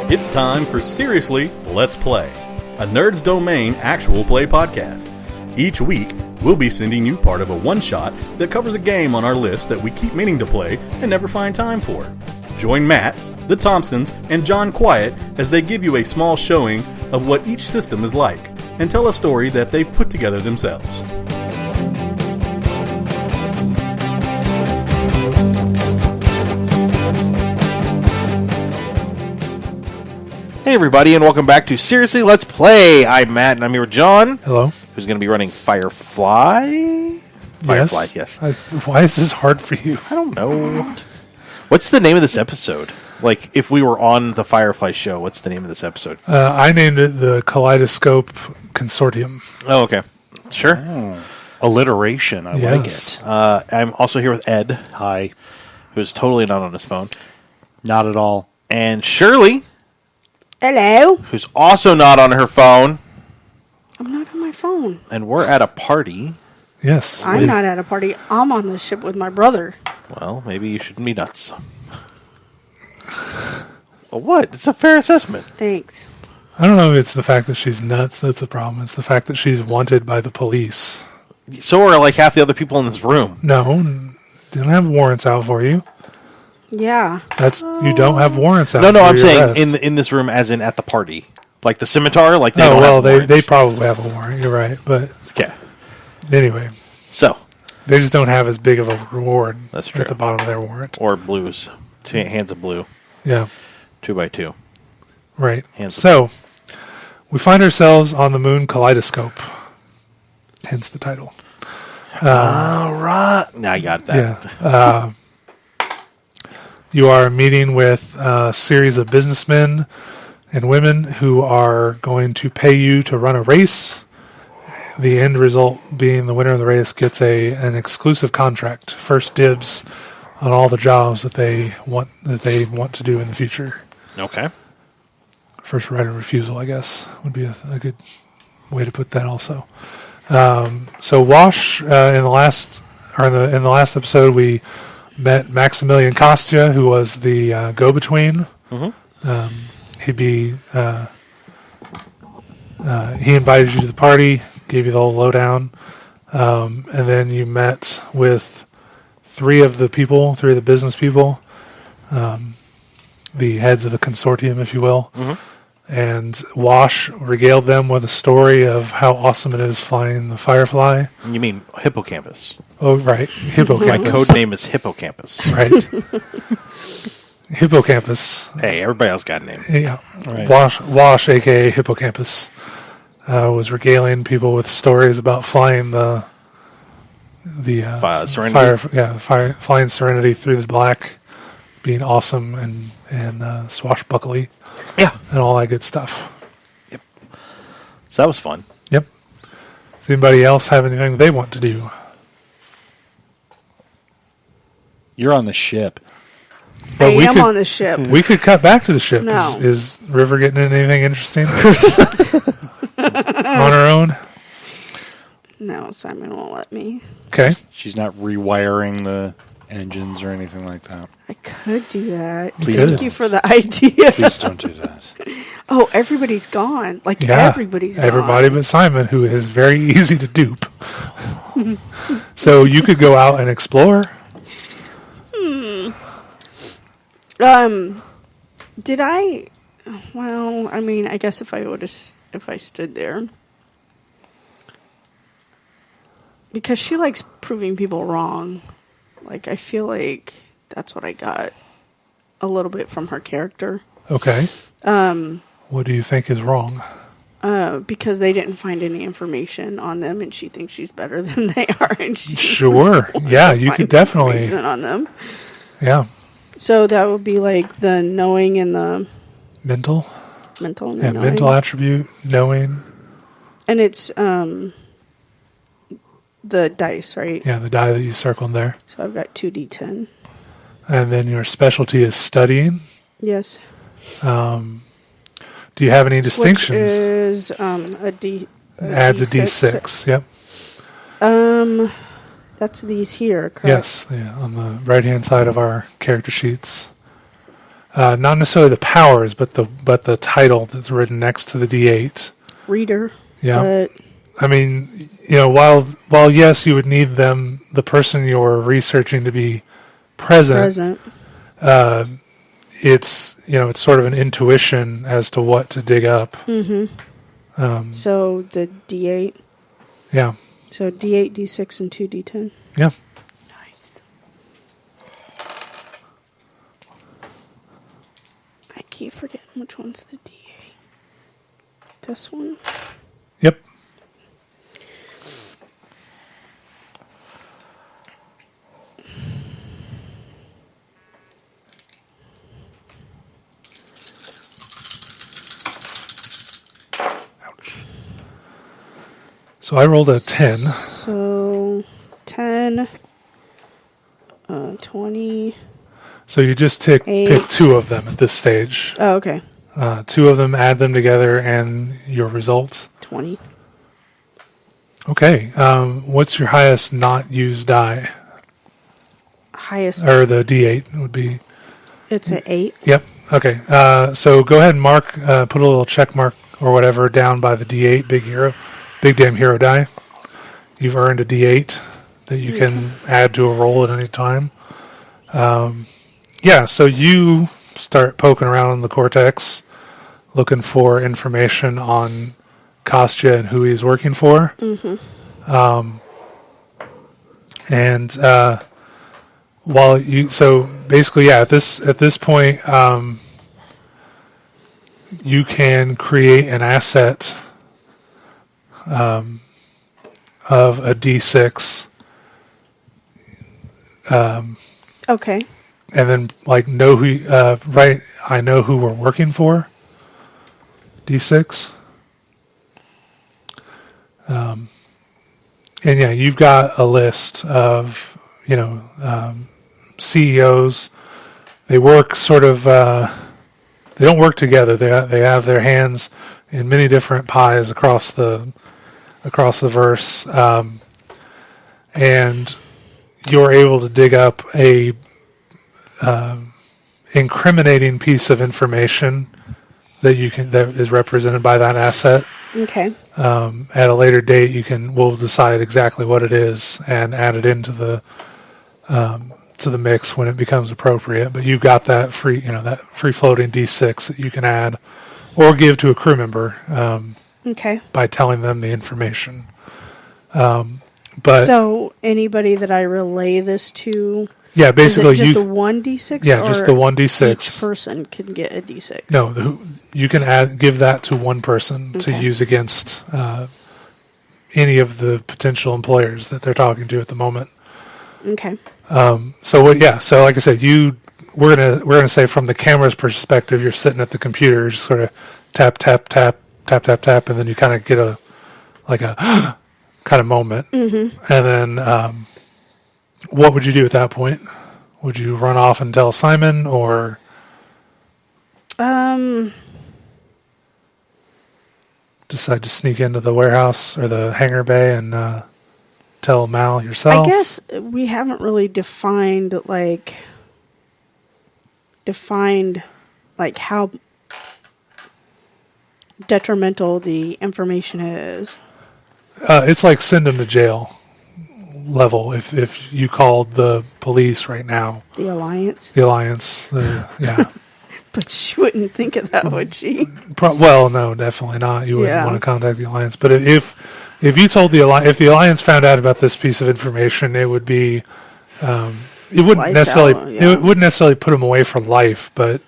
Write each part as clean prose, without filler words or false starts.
It's time for Seriously, Let's Play, a Nerds Domain actual play podcast. Each week, we'll be sending you part of a one-shot that covers a game on our list that we keep meaning to play and never find time for. Join Matt, the Thompsons, and John Quiett as they give you a small showing of what each system is like, and tell a story that they've put together themselves. Hey everybody, and welcome back to Seriously Let's Play. I'm Matt, and I'm here with John. Hello. Who's going to be running Firefly? Firefly, yes. Why is this hard for you? I don't know. What's the name of this episode? Like, if we were on the Firefly show, what's the name of this episode? I named it the Kaleidoscope Consortium. Oh, okay. Sure. Oh. Alliteration. I like it. I'm also here with Ed. Hi. Who's totally not on his phone. Not at all. And Shirley. Hello. Who's also not on her phone. I'm not on my phone. And we're at a party. Yes. I'm not at a party. I'm on the ship with my brother. Well, maybe you shouldn't be nuts. What? It's a fair assessment. Thanks. I don't know if it's the fact that she's nuts that's the problem. It's the fact that she's wanted by the police. So are like half the other people in this room. No, they don't have warrants out for you. Yeah. You don't have warrants out. No, for I'm your saying arrest. in this room, as in at the party, like the scimitar. Like they probably have a warrant. You're right, but okay. Anyway, So they just don't have as big of a reward. That's true. At the bottom of their warrant. or blues, hands of blue, Yeah, 2x2. right. Hands So we find ourselves on the moon Kaleidoscope. Hence the title. All right, now I got that. Yeah. You are meeting with a series of businessmen and women who are going to pay you to run a race. The end result being the winner of the race gets an exclusive contract, first dibs on all the jobs that they want to do in the future. Okay. First right of refusal, I guess, would be a good way to put that. Also, so Wash in the last episode we met Maximilian Kostya, who was the go-between. Mm-hmm. He invited you to the party, gave you the whole lowdown, and then you met with three of the business people, the heads of the consortium, if you will. Mm-hmm. And Wash regaled them with a story of how awesome it is flying the Firefly. You mean hippocampus? Oh, right. Hippocampus. My code name is hippocampus. Right. Hippocampus. Hey, everybody else got a name. Yeah. Right. Wash, a.k.a. Hippocampus, was regaling people with stories about flying the Serenity. flying Serenity through the black, being awesome and swashbuckly. Yeah. And all that good stuff. Yep. So that was fun. Yep. Does anybody else have anything they want to do? You're on the ship. But I am on the ship. We could cut back to the ship. No. Is River getting into anything interesting on her own? No, Simon won't let me. Okay. She's not rewiring the engines or anything like that. I could do that. Please Thank don't. you for the idea. Please don't do that. Oh, everybody's gone. Like, Yeah. everybody's gone. Everybody but Simon, who is very easy to dupe. So you could go out and explore. Did I? Well, I mean, I guess if I stood there, because she likes proving people wrong. Like, I feel like that's what I got a little bit from her character. Okay. What do you think is wrong? Because they didn't find any information on them, and she thinks she's better than they are. And she Sure. Yeah, you could definitely. information on them. Yeah. So that would be like the knowing and the Mental. mental. And Yeah, the knowing. mental attribute, knowing. And it's the dice, right? Yeah, the die that you circled there. So I've got 2d10. And then your specialty is studying. Yes. Do you have any distinctions? Which is a D. Adds a D6. Yep. That's these here, correct? Yes, yeah, on the right-hand side of our character sheets. not necessarily the powers, but the title that's written next to the D8. Reader. Yeah. But I mean, while yes, you would need the person you're researching to be present. It's it's sort of an intuition as to what to dig up. Mm-hmm. So the D8. Yeah. So D8, D6, and 2 D10. Yeah. Nice. I keep forgetting which one's the D8. This one? Yep. Ouch. So I rolled a 10. So 10, 20. So you just pick 2 of them at this stage. Oh, okay. 2 of them, add them together, and your result. 20. Okay. What's your highest not used die? Highest. Or the D8 would be. It's an 8. Yep. Okay. So go ahead and mark, put a little check mark or whatever down by the D8, big damn hero die. You've earned a D8 that you can add to a roll at any time. Yeah, so you start poking around in the cortex, looking for information on Kostya and who he's working for. Mm-hmm. And so basically, yeah, at this point, you can create an asset of a D6. Okay. And then, know who, I know who we're working for. D6. And yeah, you've got a list of, CEOs. They work sort of, they don't work together. They have their hands in many different pies across the verse. And you're able to dig up a incriminating piece of information that is represented by that asset. Okay. At a later date, we'll decide exactly what it is and add it into the mix when it becomes appropriate. But you've got that free floating D6 that you can add or give to a crew member. Okay. By telling them the information. But so anybody that I relay this to, yeah, basically is it just a 1d6? Yeah, just the 1d6. Each person can get a d6. No, you can give that to one person to use against any of the potential employers that they're talking to at the moment. Okay. So like I said, we're gonna say from the camera's perspective, you're sitting at the computer, just sort of tap tap tap tap tap tap, and then you kind of get a kind of moment. Mm-hmm. And then what would you do at that point? Would you run off and tell Simon, or decide to sneak into the warehouse or the hangar bay and tell Mal yourself? I guess we haven't really defined how detrimental the information is. It's like send him to jail level if you called the police right now. The Alliance? Yeah. But she wouldn't think of that, would she? Well, no, definitely not. You wouldn't want to contact the Alliance. But if you told if the Alliance found out about this piece of information, it would be it wouldn't necessarily put them away for life, but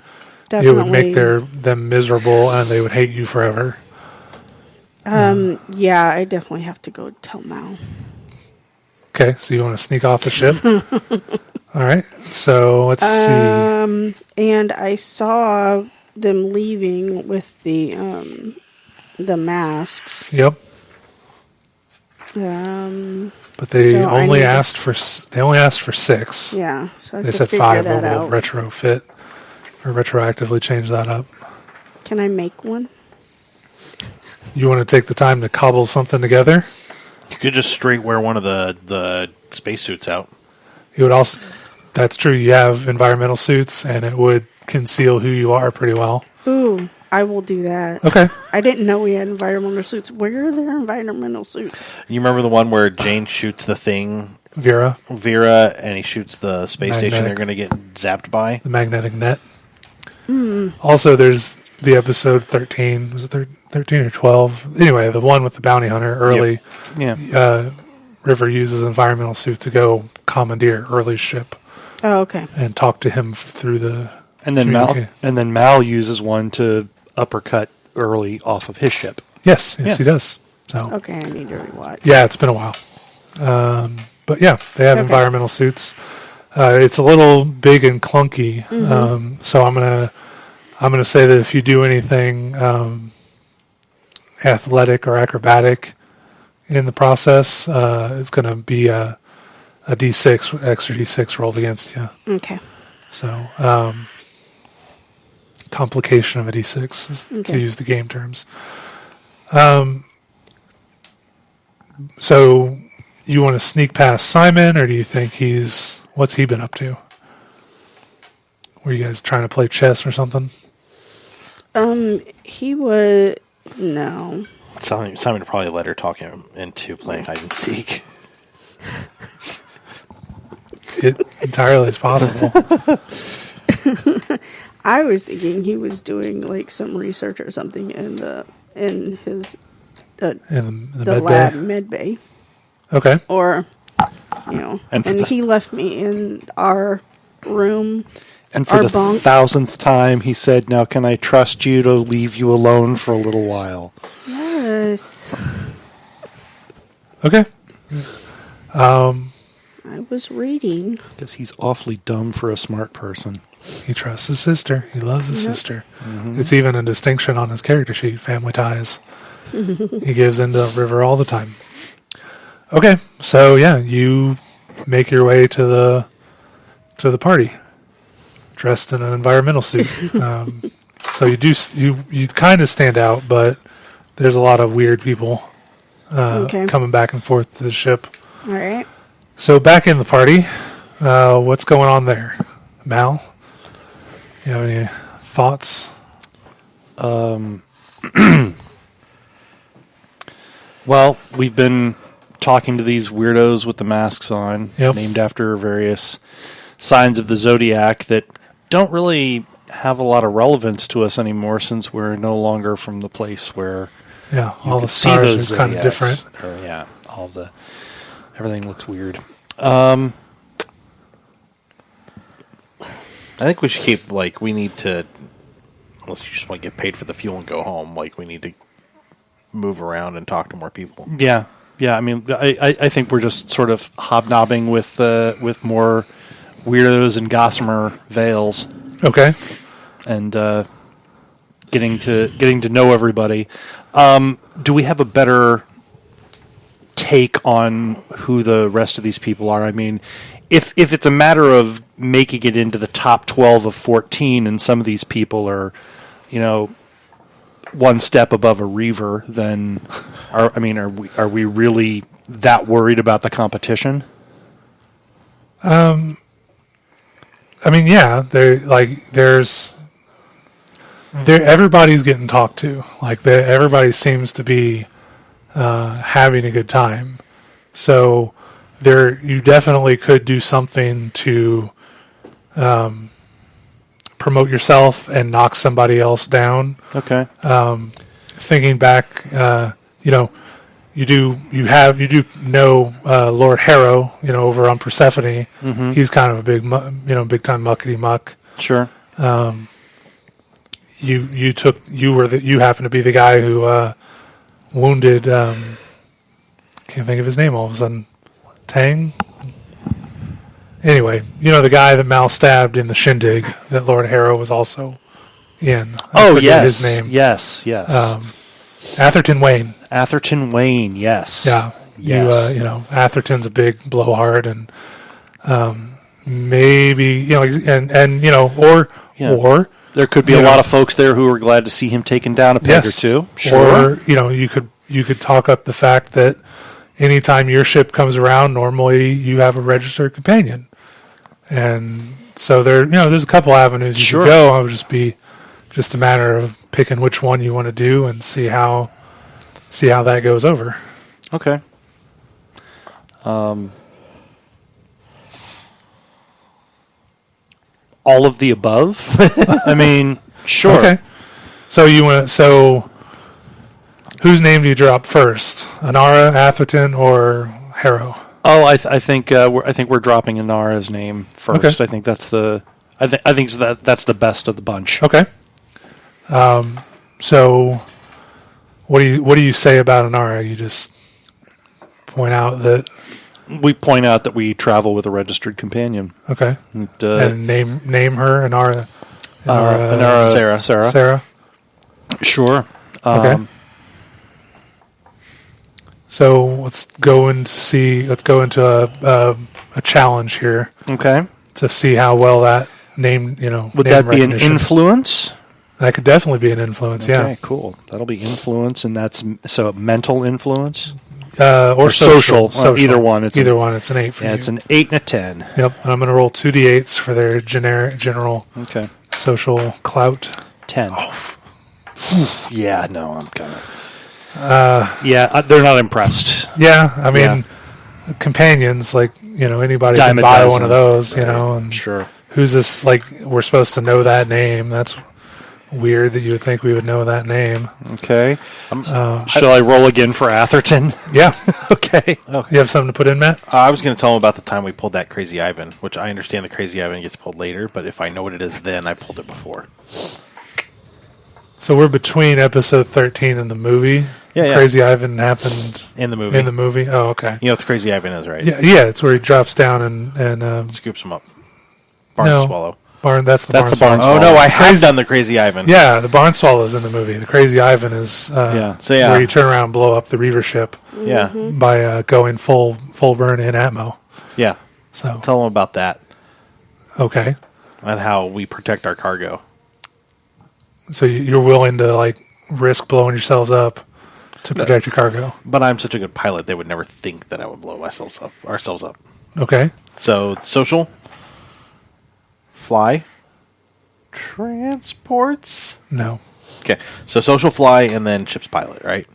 it would make them miserable and they would hate you forever. Yeah, I definitely have to go tell Mal. Okay, so you want to sneak off the ship? All right, so let's see. And I saw them leaving with the masks. Yep. But they only asked for 6. Yeah, so they said 5, but we'll retrofit or retroactively change that up. Can I make one? You want to take the time to cobble something together? You could just straight wear one of the spacesuits out. You would also. That's true. You have environmental suits, and it would conceal who you are pretty well. Ooh, I will do that. Okay. I didn't know we had environmental suits. Where are their environmental suits? You remember the one where Jane shoots the thing, Vera, and he shoots the space station they're Magnetic. going to get zapped by? the magnetic net. Also, there's the episode 13. Was it 13 or 12? Anyway, the one with the bounty hunter early. Yeah. River uses environmental suit to go commandeer Early's ship Oh, okay. and talk to him through the. And then Mal uses one to uppercut Early off of his ship. Yes, Yeah. he does. So Okay, I need to rewatch. yeah, it's been a while. But yeah, they have Okay. environmental suits. It's a little big and clunky, so I'm gonna say that if you do anything athletic or acrobatic in the process, it's going to be a D6 extra D6 rolled against you. Okay. So complication of a D6 is to Okay. use the game terms. So you want to sneak past Simon, or do you think what's he been up to? Were you guys trying to play chess or something? He would no. Simon probably let her talk him into playing hide and seek. It entirely is possible. I was thinking he was doing like some research or something in his In the the med lab bay. med bay, Okay. or And and for the- he left me in our room. And for Our the bunk. 1000th time, he said, "Now can I trust you to leave you alone for a little while?" Yes, Okay. I was reading. Because he's awfully dumb for a smart person. He trusts his sister. He loves his sister. It's even a distinction on his character sheet, family ties. He gives into River all the time. Okay, so yeah, you make your way to the party, dressed in an environmental suit. So you kind of stand out, but there's a lot of weird people Okay. coming back and forth to the ship. All right. So back in the party, what's going on there, Mal? You have any thoughts? Well, we've been talking to these weirdos with the masks on, Yep. named after various signs of the zodiac that don't really have a lot of relevance to us anymore, since we're no longer from the place where Yeah, you all could the stars are kind of zodiacs. different. Or, yeah, everything looks weird. I I think we should keep, we need to, unless you just want to get paid for the fuel and go home, we need to move around and talk to more people. Yeah. I mean, I think we're just sort of hobnobbing with more weirdos and gossamer veils, Okay. and getting to know everybody. Do we have a better take on who the rest of these people are? I mean, if it's a matter of making it into the top 12 of 14, and some of these people are, one step above a Reaver, then are we really that worried about the competition? I mean, yeah, everybody's getting talked to. Everybody seems to be having a good time. So you definitely could do something to promote yourself and knock somebody else down. Okay. Thinking back, you do know Lord Harrow, over on Persephone. Mm-hmm. He's kind of a big time muckety muck. Sure. You happen to be the guy who wounded. Can't think of his name all of a sudden. Tang. Anyway, the guy that Mal stabbed in the shindig that Lord Harrow was also in. I forget his name. Yes. Atherton Wayne. Atherton Wayne. Yes. Yeah. Yes. Atherton's a big blowhard, and maybe or There could be a lot of folks there who are glad to see him taken down a peg or two. Sure. Or you could talk up the fact that anytime your ship comes around, normally you have a registered companion, and So there's a couple avenues you Sure. could go. It would just be just a matter of picking which one you want to do and see how that goes over. Okay. All of the above? I mean, sure. Okay. So whose name do you drop first? Anara, Atherton, or Harrow? Oh, I think we're dropping Inara's name first. Okay. I think that's that's the best of the bunch. Okay. So what do you say about Anara? You just point out that. We point out that we travel with a registered companion. Okay. And, And name her Inara. Inara Sarah. Sarah. Sure. Okay. So let's go into a challenge here Okay. to see how well that name, Would name that be an recognition- influence? That could definitely be an influence. Okay, Yeah. cool. That'll be influence, and that's so mental influence. Or social. Either one. It's Either one. It's an 8 for Yeah, you. it's an 8 and a 10. Yep. And I'm going to roll 2d8s for their general Okay. social clout. 10. Yeah, no, I'm kind of. They're not impressed. Yeah. I mean, companions, anybody Dime can a buy dozen. one of those, Right. And Sure. who's this? We're supposed to know that name. That's weird that you would think we would know that name. Okay. Shall I roll again for Atherton? Yeah. Okay. You have something to put in, Matt? I was going to tell him about the time we pulled that Crazy Ivan, which I understand the Crazy Ivan gets pulled later, but if I know what it is then, I pulled it before. So we're between episode 13 and the movie. Yeah. Crazy Ivan happened In the movie. Oh, okay. You know what the Crazy Ivan is, right? Yeah, it's where he drops down and Scoops him up. Barn No. Swallow. barn. That's the That's barn the barn swallow. Oh, no, I have done the Crazy Ivan. Yeah, the barn swallow's in the movie. The Crazy Ivan is So, yeah. where you turn around and blow up the Reaver ship Yeah. by going full burn in Atmo. Yeah. So Tell him about that okay, and how we protect our cargo. so you're willing to risk blowing yourselves up to protect your cargo. But I'm such a good pilot, they would never think that I would blow ourselves up. Okay, So, social, fly, transports. no, Okay, so social, fly, and then ship's pilot, right?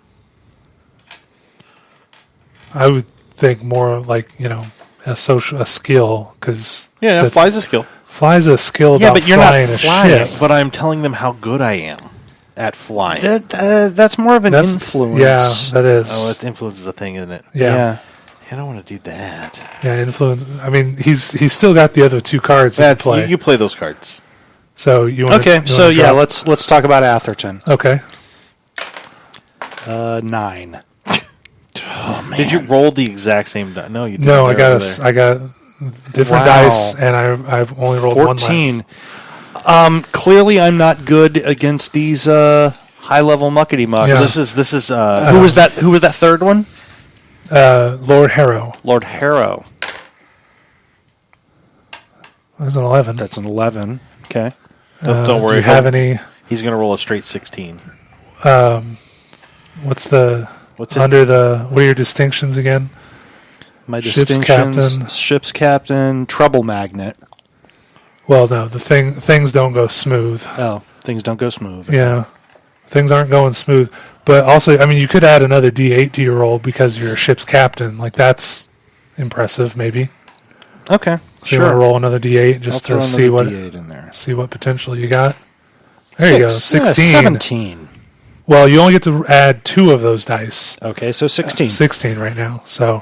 I would think more a skill because Fly's a skill. Fly's a skill. Yeah, about but you're not flying a flying. ship. But I'm telling them how good I am at flying. That's more of an That's influence. Yeah, that is. Oh, that influence is a thing, isn't it? yeah. I don't want to do that. Yeah, influence. I mean, he's still got the other two cards he can That's play. you play those cards. So you want Okay, so yeah, let's talk about Atherton. Okay. 9. Oh, man. Did you roll the exact same die? No, you didn't. No, They're over I got different Wow. dice, and I've only rolled 14. one less. Clearly, I'm not good against these high-level muckety mucks. Yeah. So this is Who was that? Who was that third one? Lord Harrow. Lord Harrow. That's an 11. That's an 11. Okay. don't Do worry. you have any? He's going to roll a straight 16. What's the What's his under the? What are your distinctions again? My Ship's distinctions: captain. ship's captain, trouble magnet. Well, no, things don't go smooth. Oh, things don't go smooth. Yeah, things aren't going smooth. But also, I mean, you could add another D8 to your roll because you're a ship's captain. That's impressive, maybe. Okay, So you want to roll another D8 I'll just throw to see another what D8 in there. potential you got. There you go, 16. 17. Well, you only get to add 2 of those dice. Okay, so 16. 16 right now. So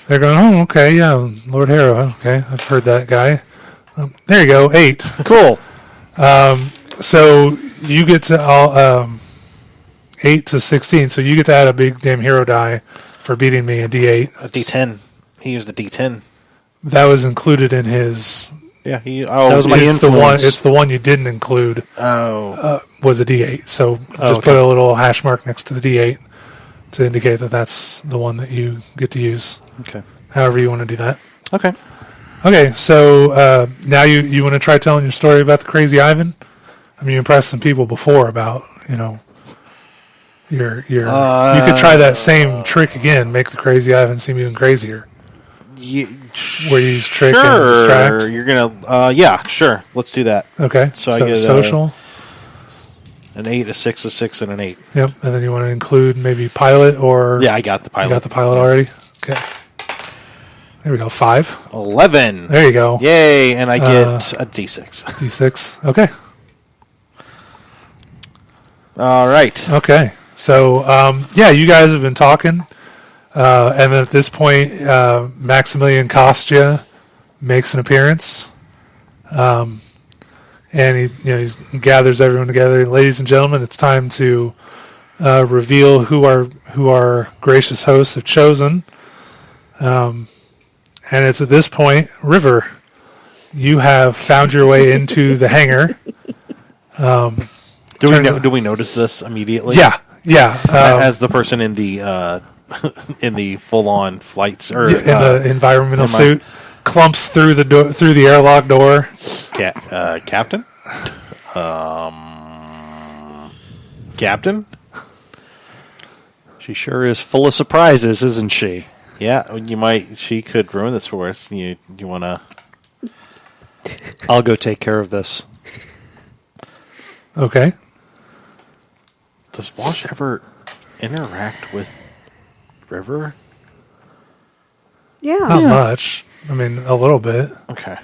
they're going, oh, okay, yeah, Lord Harrow. Okay, I've heard that guy. There you go, 8. Cool. So you get to 8 to 16. So you get to add a big damn hero die for beating me, a D8. A D10. He used a D10. That was included in his. Yeah, he. That Oh, was my It's the one. influence. It's the one you didn't include. Was a D8. So just put a little hash mark next to the D8 to indicate that that's the one that you get to use. Okay. However you want to do that. Okay. Okay, so now you want to try telling your story about the Crazy Ivan? I mean, you impressed some people before about your. You could try that same trick again, make the Crazy Ivan seem even crazier. where you use trick and distract? You're gonna. Yeah, sure. Let's do that. Okay. So So I get social. An 8, a 6, a 6, and an 8. Yep. And then you want to include maybe pilot or Yeah, I got the pilot. you got the pilot already. Okay. There we go. 5. 11. There you go. Yay! And I get a D6. D6. Okay. All right. Okay. So, yeah, you guys have been talking. And then at this point, Maximilian Kostya makes an appearance. And he gathers everyone together. Ladies and gentlemen, it's time to reveal who our gracious hosts have chosen. And it's at this point, River, you have found your way into the hangar. Do we notice this immediately? Yeah. As the person in the in the full-on flights or in the environmental suit clumps through the airlock door. Captain. Captain. She sure is full of surprises, isn't she? Yeah, she could ruin this for us. You want to? I'll go take care of this. Okay. Does Wash ever interact with River? Yeah. Not much. I mean, a little bit. Okay.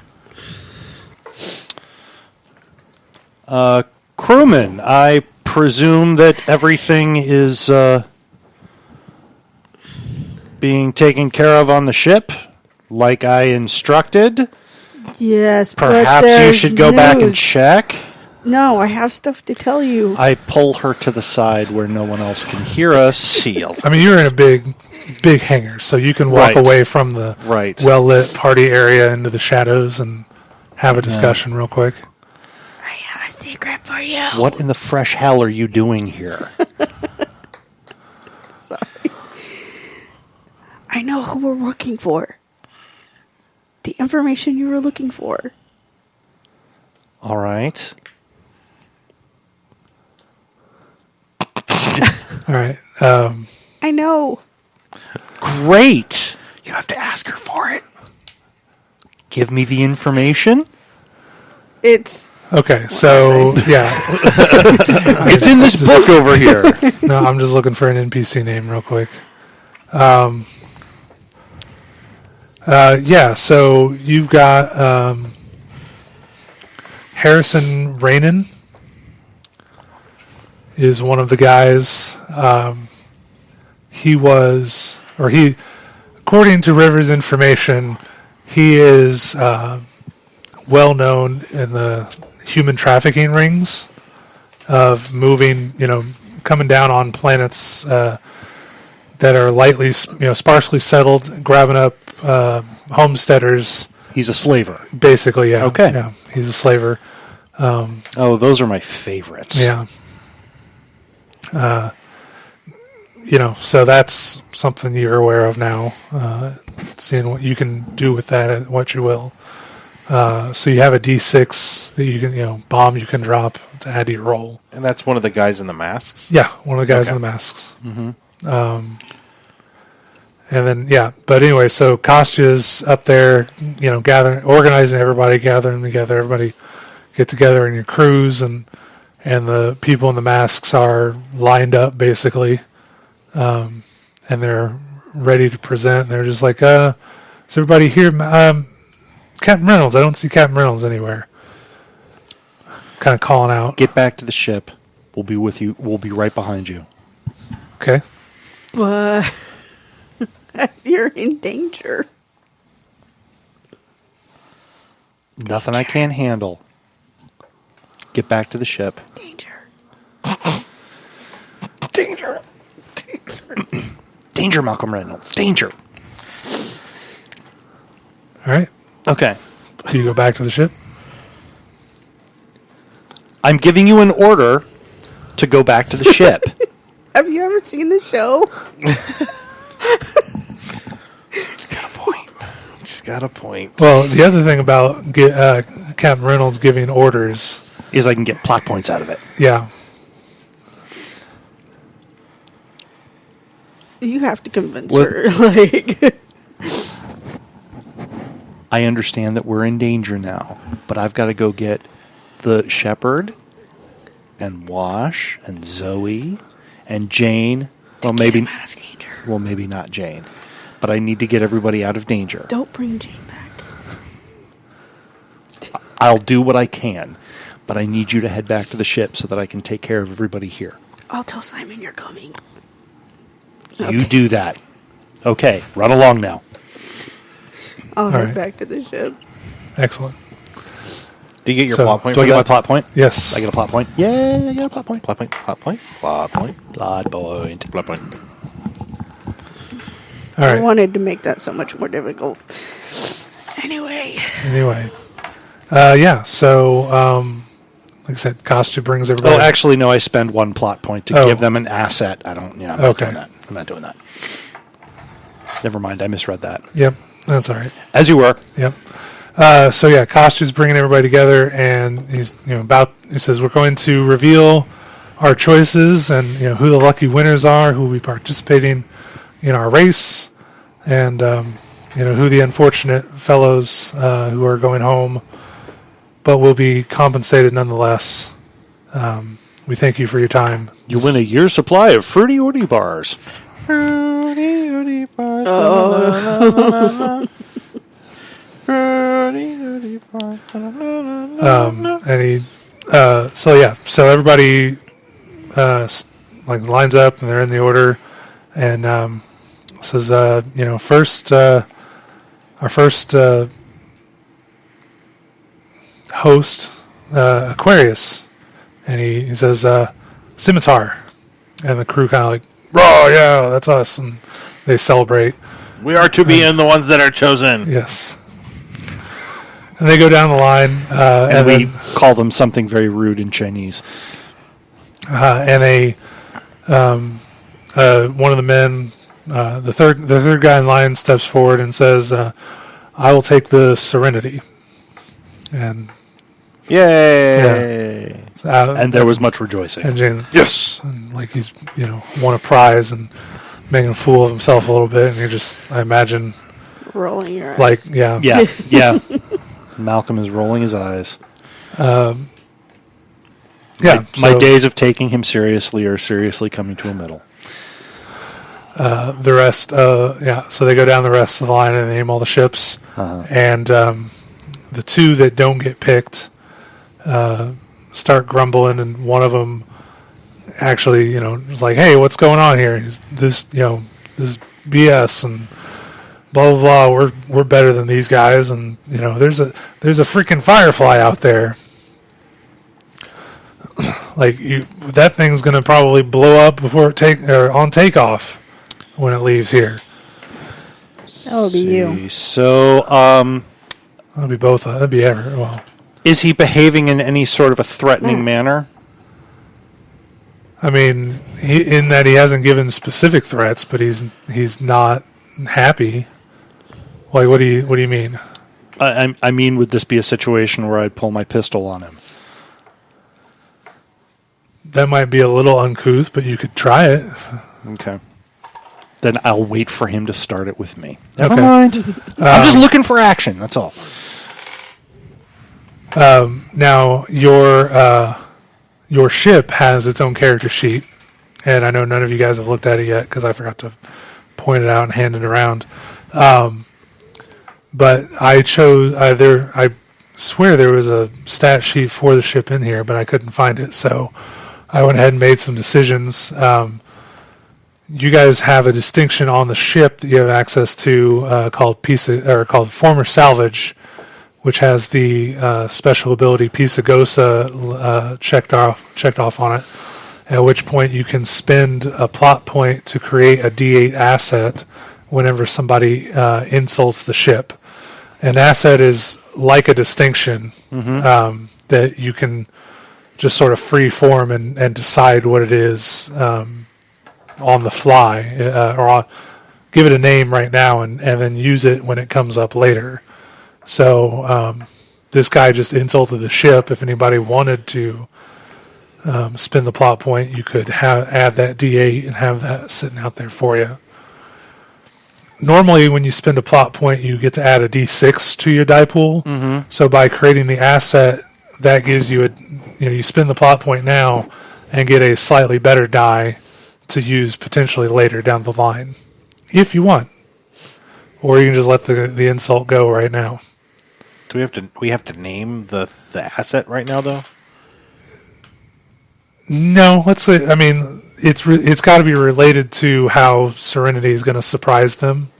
Crewman, I presume that everything is being taken care of on the ship, like I instructed. Yes, Perhaps but you should go back and check. No, I have stuff to tell you. I pull her to the side where no one else can hear us. She yells. I mean, you're in a big hangar, so you can walk Right. away from the Right. well-lit party area into the shadows and have a discussion real quick. I have a secret for you. What in the fresh hell are you doing here? Sorry. I know who we're looking for. The information you were looking for. All right. All right. I know. Great. You have to ask her for it. Give me the information. It's Okay, so, yeah. It's in this book over here. No, I'm just looking for an NPC name real quick. Yeah, so you've got Harrison Rainan is one of the guys. According to River's information, he is well known in the human trafficking rings of moving, coming down on planets that are lightly, sparsely settled, grabbing up homesteaders. He's a slaver. Basically, yeah. Okay. Yeah, he's a slaver. Oh, those are my favorites. Yeah. So that's something you're aware of now. Seeing what you can do with that and what you will. So you have a D6 that you can, bomb you can drop to add to your roll. And that's one of the guys in the masks? Yeah, one of the guys Okay. in the masks. Mm-hmm. And then, but anyway, so Kostya's up there, organizing everybody, gathering together, everybody get together in your crews, and the people in the masks are lined up, basically, and they're ready to present. They're just like, is everybody here? Captain Reynolds, I don't see Captain Reynolds anywhere. Kind of calling out. Get back to the ship. We'll be with you. We'll be right behind you. Okay. you're in danger. Nothing I can't handle. Get back to the ship. Danger. Danger. Danger, Malcolm Reynolds. Danger. All right. Okay. Do you go back to the ship? I'm giving you an order to go back to the ship. Have you ever seen the show? She's got a point. Well, the other thing about Captain Reynolds giving orders, Is I can get plot points out of it. yeah, You have to convince What- her. Like, I understand that we're in danger now, but I've got to go get the shepherd and Wash and Zoe and Jane. Well, maybe out of danger. Well, maybe not Jane, but I need to get everybody out of danger. Don't bring Jane back. I'll do what I can, but I need you to head back to the ship so that I can take care of everybody here. I'll tell Simon you're coming. You do that. Okay, run along now. I'll head right. back to the ship. Excellent. Do you get your So, plot point? Do I for get my that? plot point? Yes. I get a plot point? Yeah, I get a plot point. Plot point. Plot point. Plot point. Plot point. Plot point. All I right. wanted to make that so much more difficult. Anyway. Anyway. Yeah, so, like I said, Costa brings everybody. Oh, actually, no, I spend one plot point to Oh. give them an asset. I'm not Okay. doing that. I'm not doing that. Never mind, I misread that. Yep, that's all right. As you were. Yep. So yeah, Costa's bringing everybody together, and he's he says we're going to reveal our choices and who the lucky winners are, who will be participating in our race, and who the unfortunate fellows who are going home, but will be compensated nonetheless. We thank you for your time. You win a year's supply of Fruity Oody bars. So everybody lines up and they're in the order, and says first our first host Aquarius, and he says scimitar, and the crew kind of like, "Oh yeah, that's us," and they celebrate. We are to be in the ones that are chosen. Yes. And they go down the line, And we then, call them something very rude in Chinese. and one of the men, the third guy in line, steps forward and says, "I will take the Serenity." And Yay! uh, And there was much rejoicing. and James, yes, and like he's won a prize and making a fool of himself a little bit, and I imagine Rolling your eyes. like yeah. Yeah. Malcolm is rolling his eyes. Yeah, My so days of taking him seriously are seriously coming to a middle. the rest, so they go down the rest of the line and name all the ships, and the two that don't get picked start grumbling, and one of them actually, is like, "Hey, what's going on here? This is BS and blah blah blah. We're better than these guys, and there's a freaking Firefly out there." Like that thing's gonna probably blow up before on takeoff when it leaves here. That would be you. So, That'll be both. That'd be well. is he behaving in any sort of a threatening manner? I mean, in that he hasn't given specific threats, but he's not happy. Like, what do you mean? I mean, would this be a situation where I'd pull my pistol on him? That might be a little uncouth, but you could try it. Okay. Then I'll wait for him to start it with me. Never Okay. mind. I'm just looking for action. That's all. Now your ship has its own character sheet, and I know none of you guys have looked at it yet because I forgot to point it out and hand it around. But I chose I swear there was a stat sheet for the ship in here, but I couldn't find it, so I went ahead and made some decisions. You guys have a distinction on the ship that you have access to called former salvage, which has the special ability Pisagosa checked off on it. At which point you can spend a plot point to create a D8 asset whenever somebody insults the ship. An asset is like a distinction that you can just sort of free form and decide what it is on the fly, or give it a name right now and then use it when it comes up later. So this guy just insulted the ship. If anybody wanted to spin the plot point, you could add that D8 and have that sitting out there for you. normally when you spend a plot point, you get to add a d6 to your die pool. Mm-hmm. So by creating the asset, that gives you you spend the plot point now and get a slightly better die to use potentially later down the line, if you want, or you can just let the insult go right now. Do we have to name the asset right now though? No, let's say. I mean, it's got to be related to how Serenity is going to surprise them.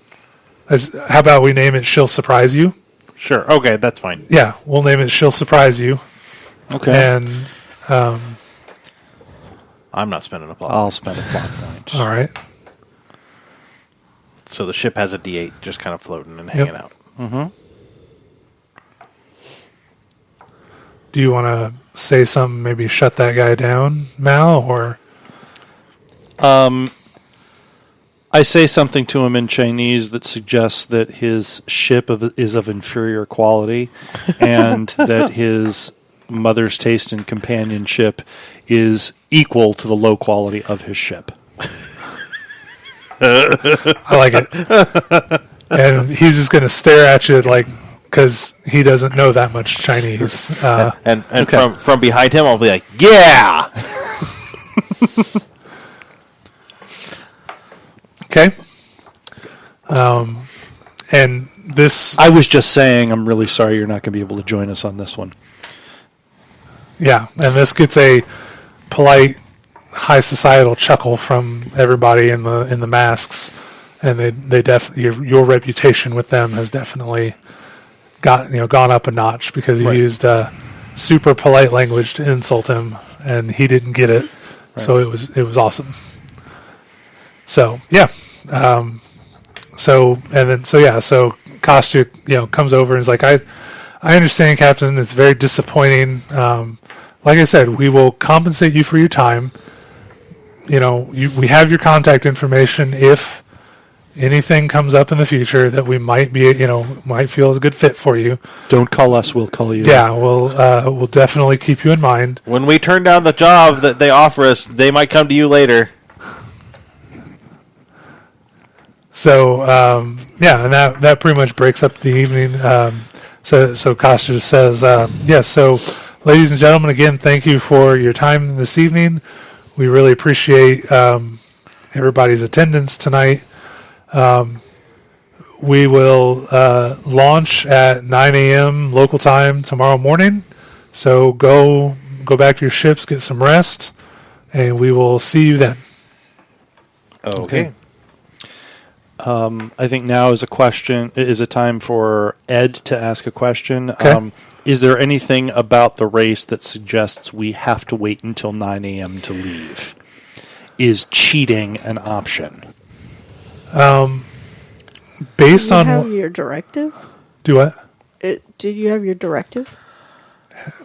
How about we name it "She'll Surprise You"? Sure. Okay, that's fine. Yeah, we'll name it "She'll Surprise You." Okay. And I'm not spending a plot. I'll spend a plot point. all right. So the ship has a D8 just kind of floating and hanging out. Mm-hmm. Do you want to say something? Maybe shut that guy down, Mal, or I say something to him in Chinese that suggests that his ship is of inferior quality, and that his mother's taste in companionship is equal to the low quality of his ship. I like it. And he's just going to stare at you because he doesn't know that much Chinese. And Okay. from behind him, I'll be like, yeah! Okay. And this, I was just saying, I'm really sorry you're not going to be able to join us on this one. yeah, and this gets a polite, high societal chuckle from everybody in the masks, and your reputation with them has definitely gone up a notch because you used super polite language to insult him, and he didn't get it, so it was awesome. So yeah, so Kostuk comes over and is like, I understand, Captain. It's very disappointing. Like I said, we will compensate you for your time. We have your contact information if anything comes up in the future that we might feel is a good fit for you. Don't call us, we'll call you. Yeah, we'll definitely keep you in mind. When we turn down the job that they offer us, they might come to you later. So and that pretty much breaks up the evening. So Costa just says, yes. So, ladies and gentlemen, again, thank you for your time this evening. We really appreciate everybody's attendance tonight. We will launch at 9 a.m. local time tomorrow morning. So go back to your ships, get some rest, and we will see you then. Okay. I think now is a time for Ed to ask a question. Okay. Is there anything about the race that suggests we have to wait until 9 a.m. to leave? Is cheating an option? Based Do you on have your directive? do what? Did you have your directive?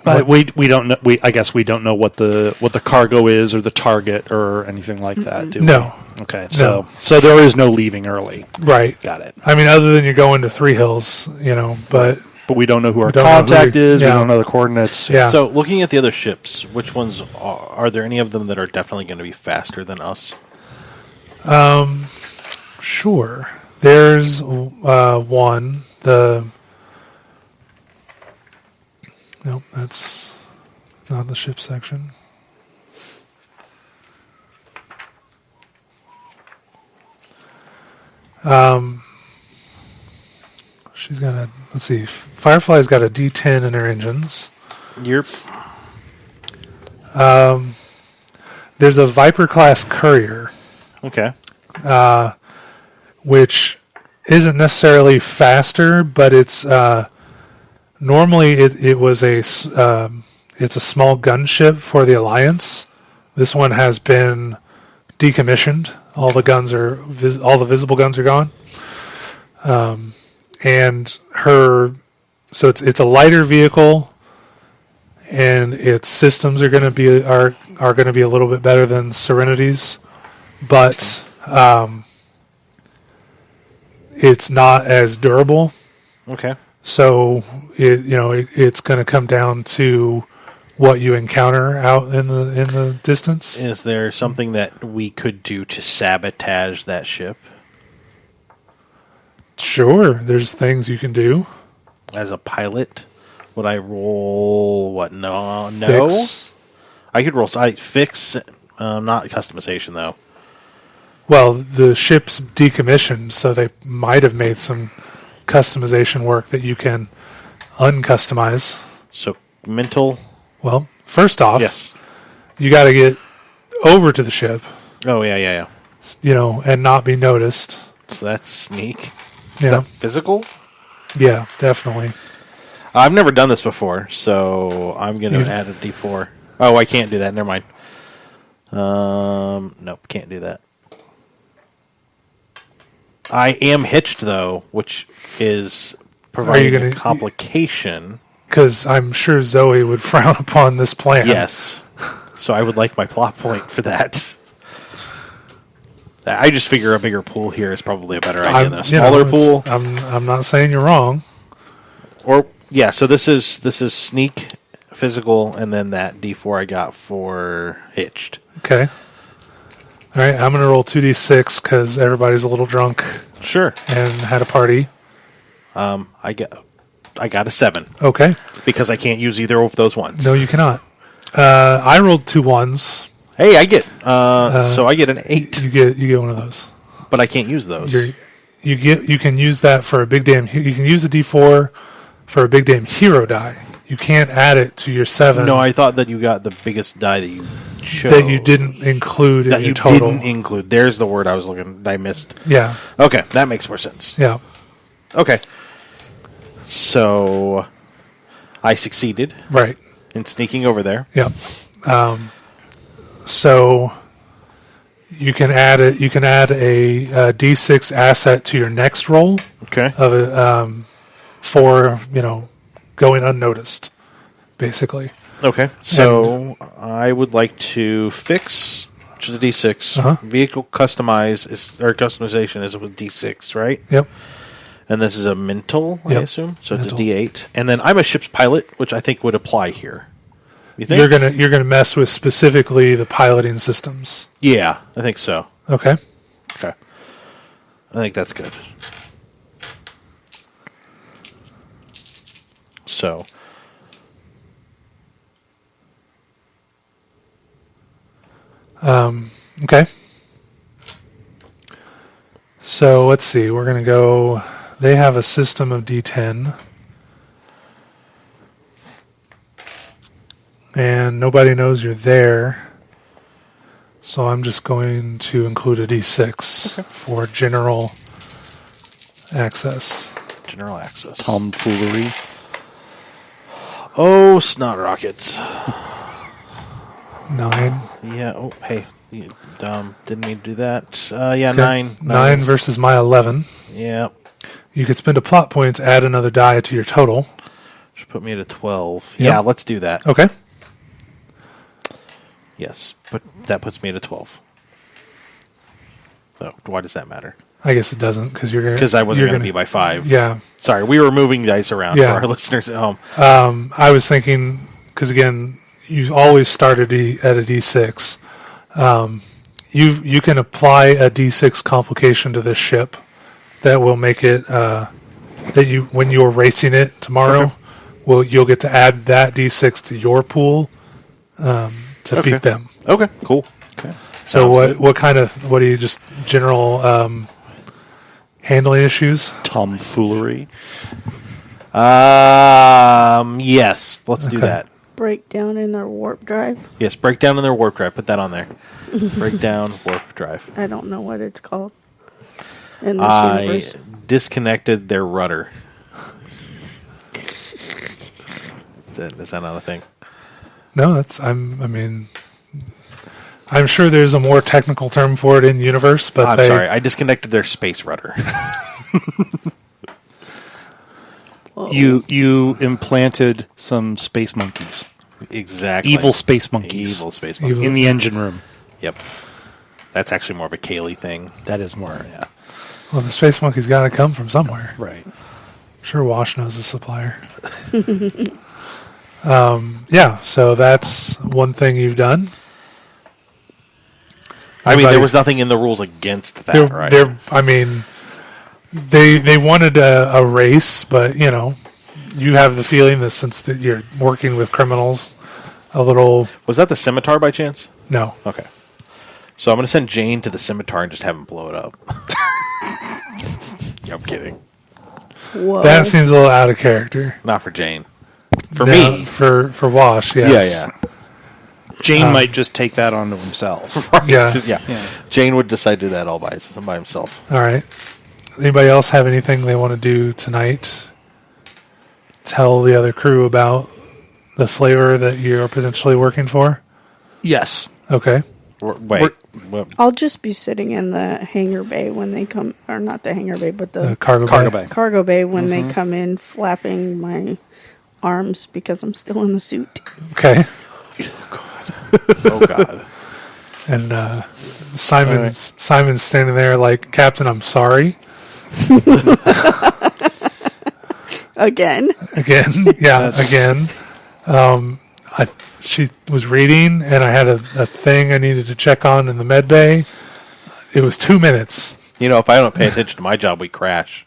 But we don't know. I guess we don't know what the cargo is or the target or anything like that. Do No. we? Okay. So there is no leaving early. Right. Got it. I mean, other than you're going to Three Hills, but But we don't know who our don't know who contact is. yeah. We don't know the coordinates. Yeah. So, looking at the other ships, which ones are there any of them that are definitely going to be faster than us? Sure. There's one. Nope, that's not the ship section. She's got a, let's see, Firefly's got a D10 in her engines. Yep. There's a Viper class courier, Okay. which isn't necessarily faster, but it's normally it's a small gunship for the Alliance. This one has been decommissioned. All the guns are all the visible guns are gone. And it's a lighter vehicle, and its systems are going to be a little bit better than Serenity's, but it's not as durable. Okay. So it's going to come down to what you encounter out in the distance. Is there something that we could do to sabotage that ship? Sure, there's things you can do. As a pilot, would I roll what? No. Fix. I could roll fix, not customization though. Well, the ship's decommissioned, so they might have made some customization work that you can uncustomize. So mental. Well, first off, Yes. you got to get over to the ship, Oh yeah. and not be noticed. So that's sneak. Is Yeah, that physical? yeah, definitely. I've never done this before, so I'm going to add a D4. Oh, I can't do that. Never mind. Nope, can't do that. I am hitched, though, which is providing a complication. Because I'm sure Zoe would frown upon this plan. Yes. So I would like my plot point for that. I just figure a bigger pool here is probably a better idea than a smaller pool. I'm not saying you're wrong. Or yeah, so this is sneak, physical, and then that D4 I got for hitched. Okay. All right, I'm going to roll 2d6 because everybody's a little drunk Sure. and had a party. I got a 7 Okay. because I can't use either of those ones. No, you cannot. I rolled 2 1s. Hey, I get so I get an 8, You get one of those. but I can't use those. You can use that for a big damn. You can use a D4 for a big damn hero die. You can't add it to your 7. No, I thought that you got the biggest die that you chose. that you didn't include in That your you total. didn't include. There's the word I was looking. I missed. Yeah, Okay, that makes more sense. yeah. Okay, so I succeeded Right. in sneaking over there. Yep. So you can add it. You can add a D6 asset to your next roll Okay. of a for going unnoticed, basically. Okay, so I would like to fix, which is a D6. Uh-huh. Vehicle customization is with D6, right? Yep. And this is a mental, I Yep. assume. So it's a Mental. D8, and then I'm a ship's pilot, which I think would apply here. You think? You're gonna mess with specifically the piloting systems. Yeah, I think so. Okay. Okay, I think that's good. So. Okay. So let's see. We're gonna go. They have a system of D10, and nobody knows you're there. So I'm just going to include a D6 for general access. General access. Tomfoolery. Oh, snot rockets. 9. Yeah. Oh, hey. Didn't mean to do that. Yeah, Okay. 9. 9 versus my 11. Yeah. You could spend a plot point to add another die to your total. Should put me at a 12. Yep. Yeah, let's do that. Okay. Yes, but that puts me at a 12. So why does that matter? I guess it doesn't because you're gonna. Because I wasn't you're going to be by 5. Yeah. Sorry, we were moving dice around Yeah. for our listeners at home. I was thinking because again, you always start at a D6. You can apply a D6 complication to this ship that will make it that you when you're racing it tomorrow, you'll get to add that D6 to your pool to beat them. Okay, cool. Okay. So Sounds what do you just general handling issues? Tomfoolery. Yes, let's do Okay. that. Breakdown in their warp drive. Yes, breakdown in their warp drive. Put that on there. Breakdown warp drive. I don't know what it's called in this I universe. disconnected their rudder. Is that not a thing? No, I'm sure there's a more technical term for it in universe, but I'm sorry. I disconnected their space rudder. Whoa. You implanted some space monkeys. Exactly. Evil space monkeys. Evil space Evil. monkey. In the engine room. Yep. That's actually more of a Kaylee thing. That is more, yeah. well, the space monkey's got to come from somewhere. Right. I'm sure Wash knows a supplier. Yeah, so that's one thing you've done. I mean, there Anybody- was nothing in the rules against that, right? I mean, They wanted a race, but you have the feeling that since that you're working with criminals, a little Was that the scimitar by chance? no. Okay. So I'm going to send Jane to the scimitar and just have him blow it up. I'm kidding. Whoa. That seems a little out of character. Not for Jane. For No, me. for Wash, yes. Yeah, Jane might just take that onto himself. Yeah. yeah. Jane would decide to do that all by himself. All right. Anybody else have anything they want to do tonight? Tell the other crew about the slaver that you're potentially working for? Yes. Okay. Wait. I'll just be sitting in the hangar bay when they come, or not the hangar bay, but the Cargo bay. cargo bay when they come in, flapping my arms because I'm still in the suit. Okay. Oh, God. And Simon's standing there like, Captain, I'm sorry. Again. Again. Yeah, again. She was reading, and I had a thing I needed to check on in the med bay. It was 2 minutes. If I don't pay attention to my job, we crash.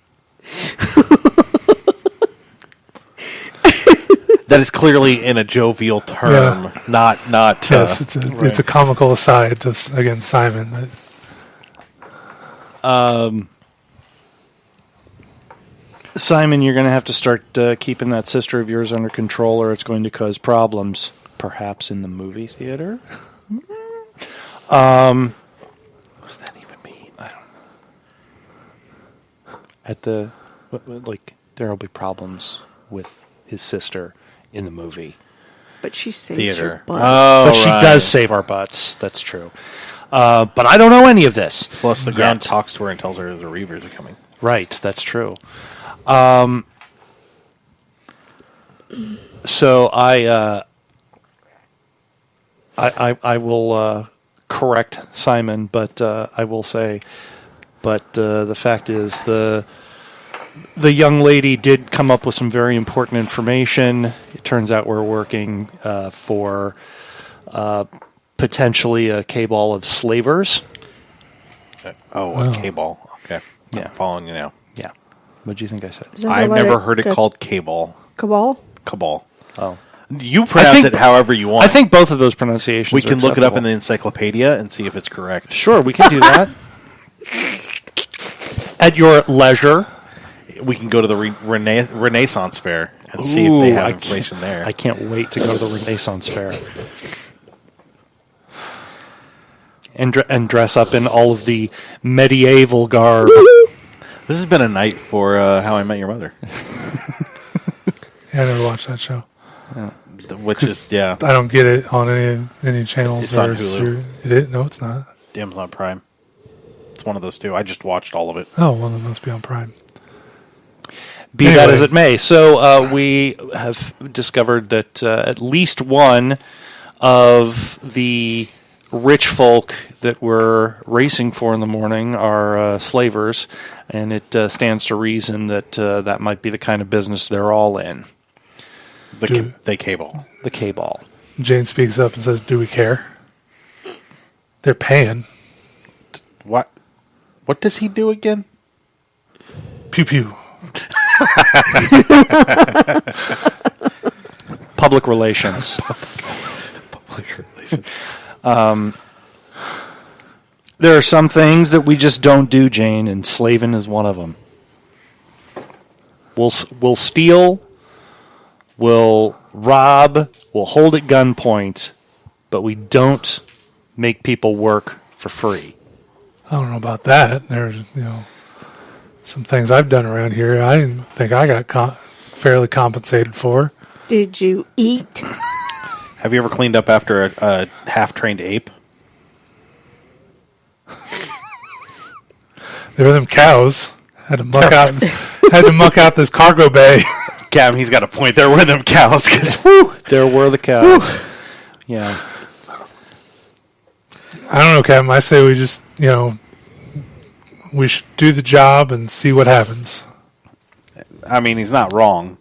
That is clearly in a jovial term, not. Yes, it's a comical aside to against Simon. Simon, you're going to have to start keeping that sister of yours under control, or it's going to cause problems. Perhaps in the movie theater. What does that even mean? I don't know. There'll be problems with his sister in the movie. But she saves Theater. your butt. But she does save our butts. That's true. But I don't know any of this. Plus, the ground talks to her and tells her the Reavers are coming. Right, that's true. So I will correct Simon, but I will say, but the fact is the young lady did come up with some very important information. It turns out we're working for potentially a cabal of slavers. A cabal. Okay. Yeah. I'm following you now. Yeah. What do you think I said? Is that I've like never heard it a called cabal. cabal? Cabal. Oh. You pronounce it however you want. I think both of those pronunciations we can look it up in acceptable. the encyclopedia and see if it's correct. Sure, we can do that. At your leisure. We can go to the Renaissance Fair and see if they have information there. I can't wait to go to the Renaissance Fair. And dress up in all of the medieval garb. This has been a night for How I Met Your Mother. Yeah, I never watched that show. Which is, I don't get it on any channels. It's on Hulu. No, it's not. Amazon Prime. It's one of those two. I just watched all of it. Oh, well, it must be on Prime. Be that as it may. So we have discovered that at least one of the rich folk that we're racing for in the morning are slavers, and it stands to reason that that might be the kind of business they're all in. The cabal. The cabal. Jane speaks up and says, "Do we care? They're paying." What? What does he do again? Pew pew. Public relations. Public relations. There are some things that we just don't do, Jane, and slaving is one of them. We'll steal, we'll rob, we'll hold at gunpoint, but we don't make people work for free. I don't know about that. There's some things I've done around here I didn't think I got fairly compensated for. Did you eat? Have you ever cleaned up after a half-trained ape? There were them cows. Had to muck out this cargo bay. Captain, he's got a point. There were them cows. There were the cows. Yeah. I don't know, Captain. I say we just, we should do the job and see what happens. I mean, he's not wrong.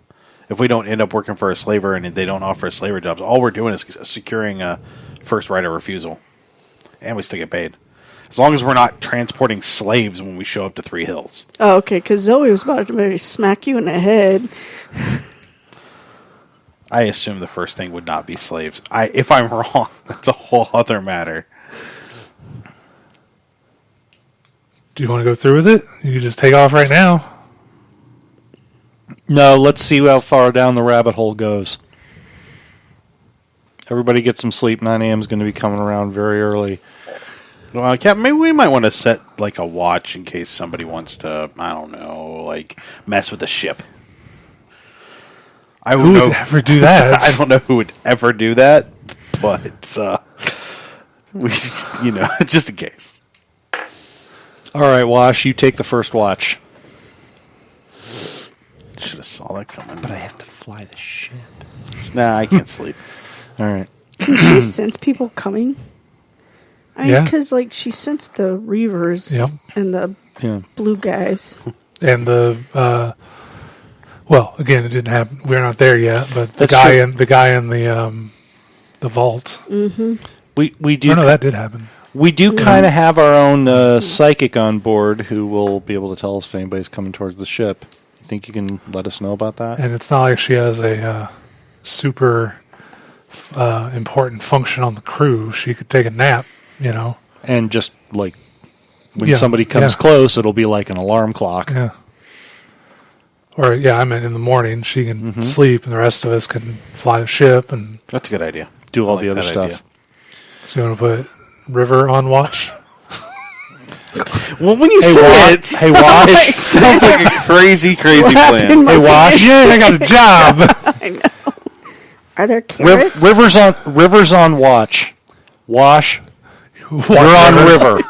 If we don't end up working for a slaver and they don't offer us slaver jobs, all we're doing is securing a first right of refusal. And we still get paid. As long as we're not transporting slaves when we show up to Three Hills. Oh, okay, because Zoe was about to maybe smack you in the head. I assume the first thing would not be slaves. If I'm wrong, that's a whole other matter. Do you want to go through with it? You can just take off right now. No, let's see how far down the rabbit hole goes. Everybody get some sleep. 9 a.m. is going to be coming around very early. Well, Captain, maybe we might want to set like a watch in case somebody wants to, I don't know, like mess with the ship. Who would ever do that? I don't know who would ever do that, but we, just in case. All right, Wash, you take the first watch. Should have saw that coming. But I have to fly the ship. Nah, I can't sleep. All right. Can she sense people coming? I mean, Yeah. because she sensed the Reavers Yep. and the blue guys. And well, again, it didn't happen. We're not there yet, but the That's guy true. in the vault. Mm-hmm. We do. Oh, no, that did happen. We do kind of have our own psychic on board who will be able to tell us if anybody's coming towards the ship. You think you can let us know about that? And it's not like she has a super important function on the crew. She could take a nap, And just like when Yeah, somebody comes yeah. close, it'll be like an alarm clock. Yeah. Or, I meant in the morning, she can sleep, and the rest of us can fly the ship. And That's a good idea. Do all I the like other that stuff. idea. so you want to put River on watch? Well, when you Hey, say Wash. it, Hey, Wash. it sounds like a crazy plan. Hey, Wash. Yeah, I got a job. I know. Are there carrots? River's on watch. Wash. Watch You're on River.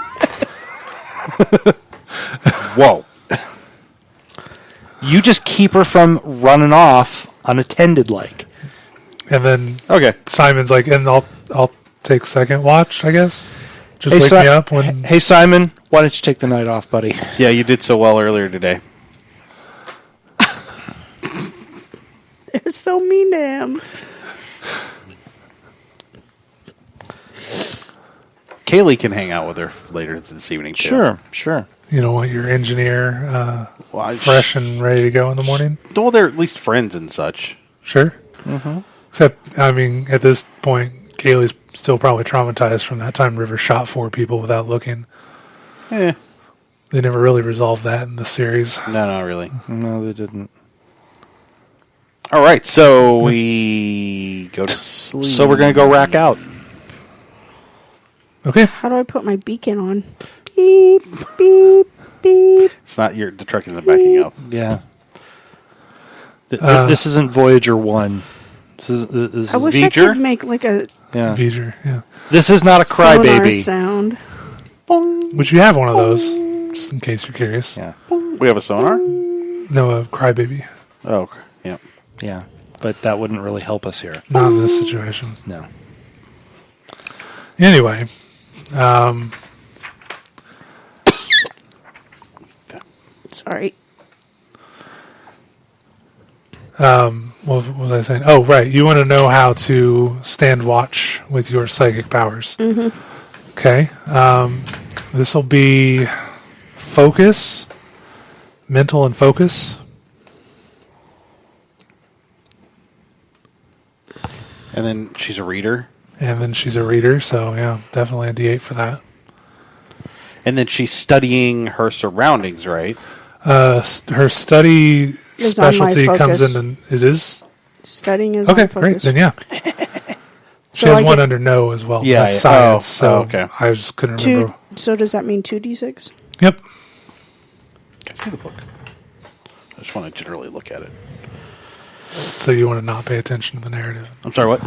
Whoa. You just keep her from running off unattended, like. And then Okay. Simon's like, and I'll take second watch, I guess. Just Hey, wake me up when. Hey, Simon, why don't you take the night off, buddy? Yeah, you did so well earlier today. They're so mean to him. Kaylee can hang out with her later this evening, too. Sure. You don't want your engineer Well, fresh and ready to go in the morning? Well, they're at least friends and such. Sure. Mm-hmm. Except, at this point, Kaylee's still probably traumatized from that time River shot 4 people without looking. Eh. They never really resolved that in the series. No, not really. No, they didn't. All right, so we go to sleep. So we're going to go rack out. Okay. How do I put my beacon on? Beep, beep, beep. It's not the truck isn't backing up. Yeah. This isn't Voyager 1. This is I wish V'ger? I could make like a yeah. V'ger, yeah. This is not a sonar crybaby. sound. Which you have one of those, just in case you're curious. Yeah. We have a sonar? No, a crybaby. Oh, okay. Yeah. Yeah. But that wouldn't really help us here. Not in this situation. No. Anyway, Sorry. what was I saying? Oh, right. You want to know how to stand watch with your psychic powers. Mm-hmm. Okay. This will be focus, mental and focus. And then she's a reader. And then she's a reader, so yeah, definitely a D8 for that. And then she's studying her surroundings, right? Her study Is on my specialty comes focus. in. It is? Studying is Okay, my great. focus. Then yeah. She So has I one get under no as well. Yeah, That's yeah. science. Oh, so okay. I just couldn't remember. So does that mean 2d6? Yep. I see the book. I just want to generally look at it. So you want to not pay attention to the narrative. I'm sorry, what?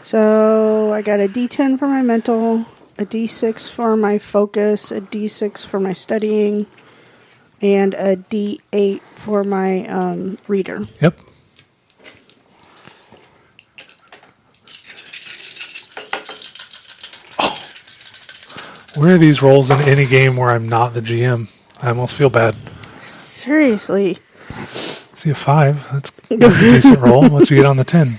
So I got a d10 for my mental, a d6 for my focus, a d6 for my studying, and a d8 for my reader. Yep. Where are these rolls in any game where I'm not the GM? I almost feel bad. Seriously. See a 5. That's a decent roll. What'd you get on the 10?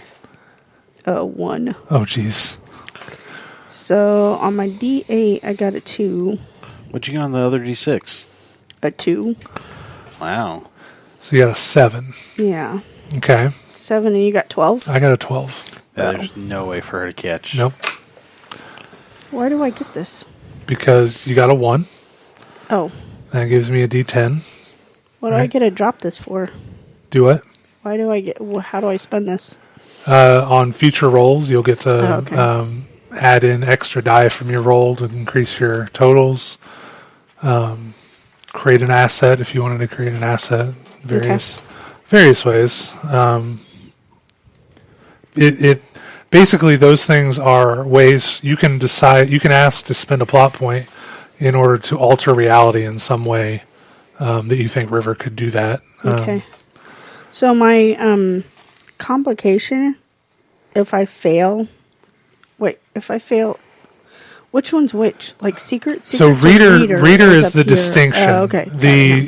1. Oh, jeez. So on my D8, I got a 2. What'd you get on the other D6? A 2. Wow. So you got a 7. Yeah. Okay. 7, and you got 12? I got a 12. There's no way for her to catch. Nope. Why do I get this? Because you got a 1. Oh. That gives me a D10. What do I get to drop this for? Do what? Why do I get... How do I spend this? On future rolls, you'll get to okay. add in extra die from your roll to increase your totals. Create an asset if you wanted to create an asset. Various ways. It basically, those things are ways you can decide. You can ask to spend a plot point in order to alter reality in some way that you think River could do that. Okay. So my complication, if I fail... Wait, if I fail... Which one's which? Like secret? So reader is the distinction. Okay.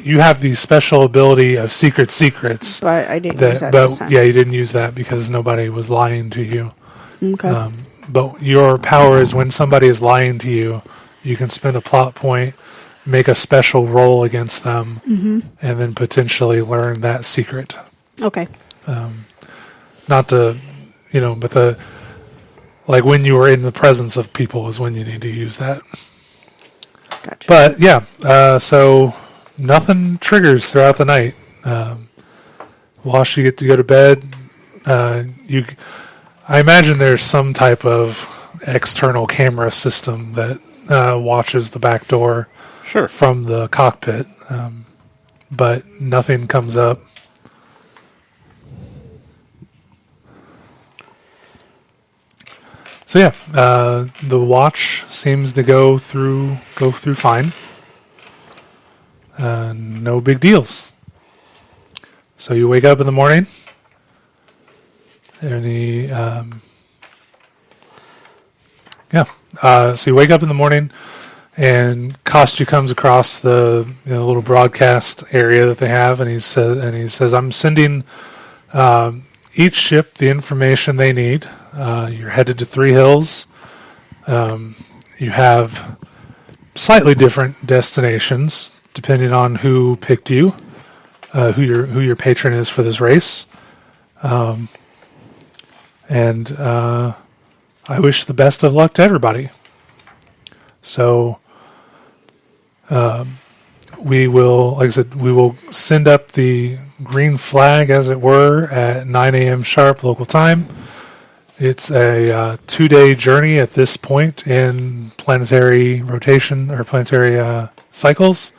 You have the special ability of secrets, but I didn't use that this time. Yeah, you didn't use that because nobody was lying to you. Okay. But your power is when somebody is lying to you, you can spend a plot point, make a special roll against them, and then potentially learn that secret. Okay. Not to, but the... Like when you were in the presence of people is when you need to use that. Gotcha. But yeah, so nothing triggers throughout the night. Wash, you get to go to bed. I imagine there's some type of external camera system that watches the back door from the cockpit, but nothing comes up. So yeah, the watch seems to go through fine. No big deals. So you wake up in the morning. So you wake up in the morning, and Kostya comes across the little broadcast area that they have, and he says, "I'm sending each ship the information they need. You're headed to 3 Hills. You have slightly different destinations depending on who picked you, who your patron is for this race. And I wish the best of luck to everybody. So we will, like I said, we will send up the green flag, as it were, at 9 a.m. sharp local time. It's a 2-day journey at this point in planetary rotation or planetary cycles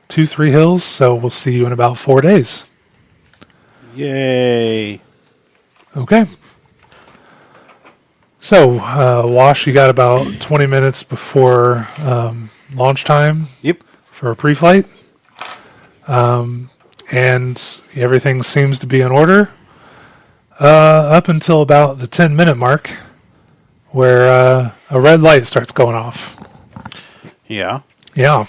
to 3 Hills. So we'll see you in about 4 days. Yay. Okay. So, Wash, you got about 20 minutes before launch time. Yep. For a pre-flight. And everything seems to be in order. Up until about the 10-minute mark, where a red light starts going off. Yeah. Yeah.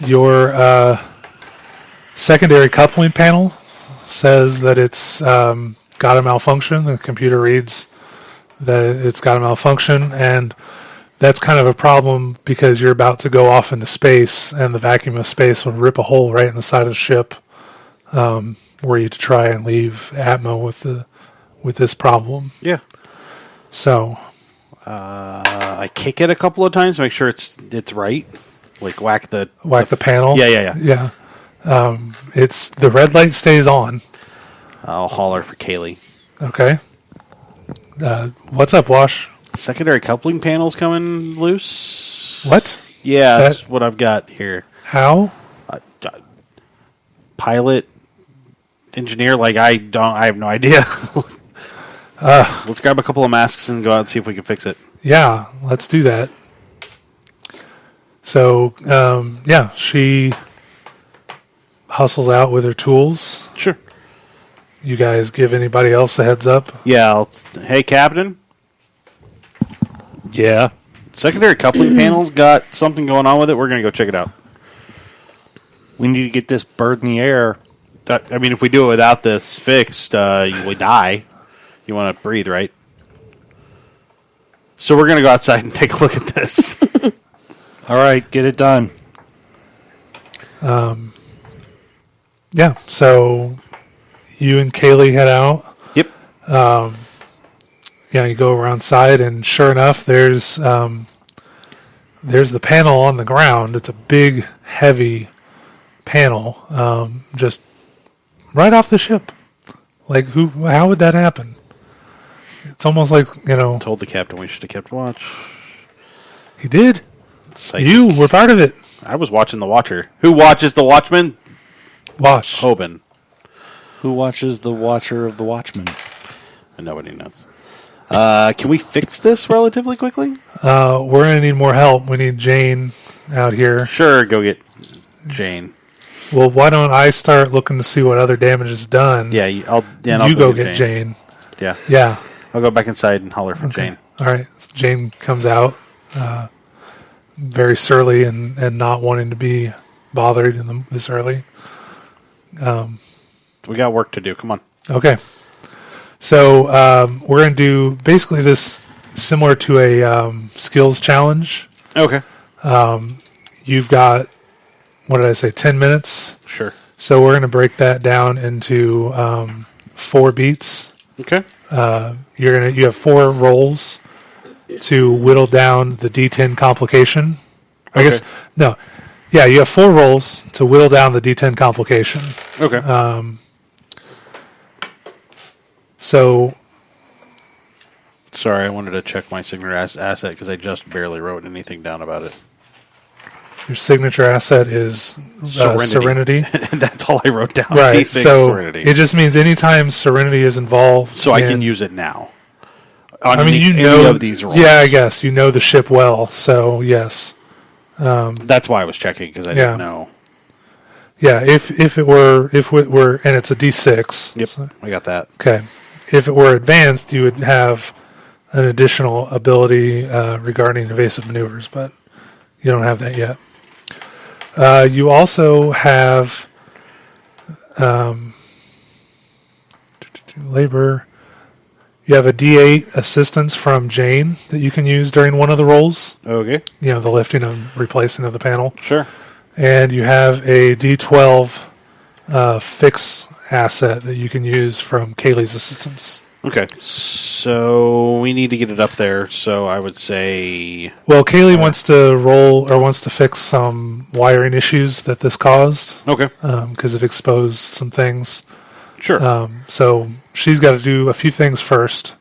Your secondary coupling panel says that it's got a malfunction. The computer reads that it's got a malfunction, and that's kind of a problem because you're about to go off into space, and the vacuum of space will rip a hole right in the side of the ship. Were you to try and leave Atmo with this problem? Yeah. So, I kick it a couple of times to make sure it's right. Like whack the panel. Yeah. It's the red light stays on. I'll holler for Kaylee. Okay. What's up, Wash? Secondary coupling panel's coming loose. What? Yeah, that's what I've got here. How? Pilot, engineer, I have no idea. Let's grab a couple of masks and go out and see if we can fix it. Yeah, let's do that. So, she hustles out with her tools. Sure. You guys give anybody else a heads up? Yeah. Hey, Captain. Yeah. Secondary coupling panel's got something going on with it. We're going to go check it out. We need to get this bird in the air. I mean, if we do it without this fixed, we die. You want to breathe, right? So we're going to go outside and take a look at this. All right, get it done. Yeah, so you and Kaylee head out. Yep. Yeah, you go around side, and sure enough, there's the panel on the ground. It's a big, heavy panel, just right off the ship. Like, how would that happen? It's almost like, Told the captain we should have kept watch. he did. Psychic. You were part of it. I was watching the Watcher. Who watches the Watchman? Watch. Hoban. Who watches the Watcher of the Watchmen? Nobody knows. Can we fix this relatively quickly? We're going to need more help. We need Jane out here. Sure, go get Jane. Well, why don't I start looking to see what other damage is done? Yeah, I'll you go get Jane. Yeah. Yeah. I'll go back inside and holler for Okay. Jane. All right. Jane comes out, very surly and not wanting to be bothered this early. We got work to do. Come on. Okay. So we're going to do basically this similar to a skills challenge. Okay. You've got, what did I say, 10 minutes? Sure. So we're going to break that down into 4 beats. Okay. You have 4 rolls to whittle down the D10 complication. I guess no. Yeah, you have 4 rolls to whittle down the D10 complication. Okay. So Sorry, I wanted to check my signature asset because I just barely wrote anything down about it. your signature asset is Serenity. That's all I wrote down. Right. D6 So Serenity. it just means anytime Serenity is involved. So I can use it now. On I mean, any of these rolls. Yeah, I guess you know the ship well. So yes. That's why I was checking because I didn't know. Yeah, if it were, and it's a D6. Yep, So- I got that. okay. If it were advanced, you would have an additional ability regarding evasive maneuvers, but you don't have that yet. You also have labor. You have a D8 assistance from Jane that you can use during one of the rolls. Okay, The lifting and replacing of the panel. sure. And you have a D12 fix asset that you can use from Kaylee's assistance. Okay, so we need to get it up there. So I would say, Well, Kaylee wants to fix some wiring issues that this caused okay, because it exposed some things. sure. So she's got to do a few things first,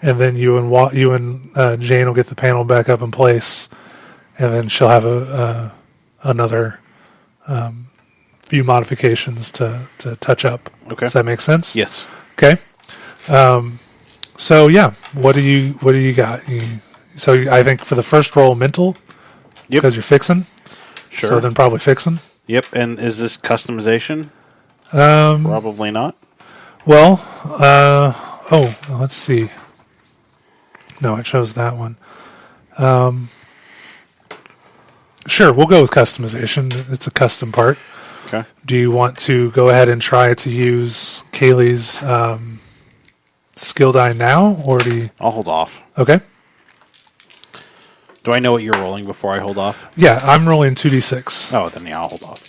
and then you and Jane will get the panel back up in place, and then she'll have another few modifications to touch up. Okay. Does that make sense? Yes. Okay. So yeah, what do you got? I think for the first roll, mental, Yep. because you're fixing. Sure. So then probably fixing. Yep. And is this customization? Probably not. Well, let's see. No, I chose that one. Sure, we'll go with customization. It's a custom part. Okay. Do you want to go ahead and try to use Kaylee's skill die now, or do you? I'll hold off. Okay. Do I know what you're rolling before I hold off? Yeah, I'm rolling 2d6. Oh, then yeah, I'll hold off.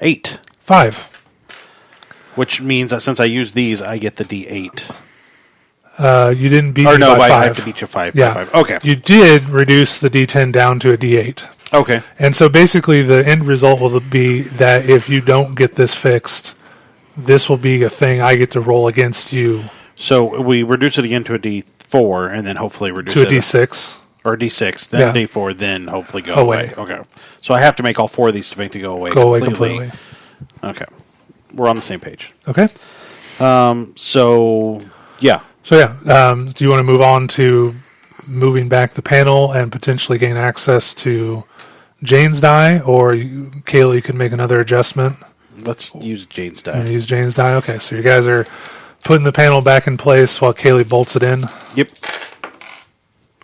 8. 5. Which means that since I use these, I get the D8. You didn't beat Or me no, by 5. I have to beat you 5 Yeah. by 5. Okay. You did reduce the d10 down to a d8. Okay. And so basically the end result will be that if you don't get this fixed, this will be a thing I get to roll against you So we reduce it again to a D4, and then hopefully reduce to a it d6. or D6, then Yeah. D4, then hopefully go Away. away. Okay. So I have to make all 4 of these to make it go away. Go away completely. Okay. We're on the same page. Okay. So yeah. So yeah, do you want to move on to moving back the panel and potentially gain access to Jane's die, or Kaylee could make another adjustment Let's use Jane's and die. use Jane's die? Okay, so you guys are putting the panel back in place while Kaylee bolts it in. Yep.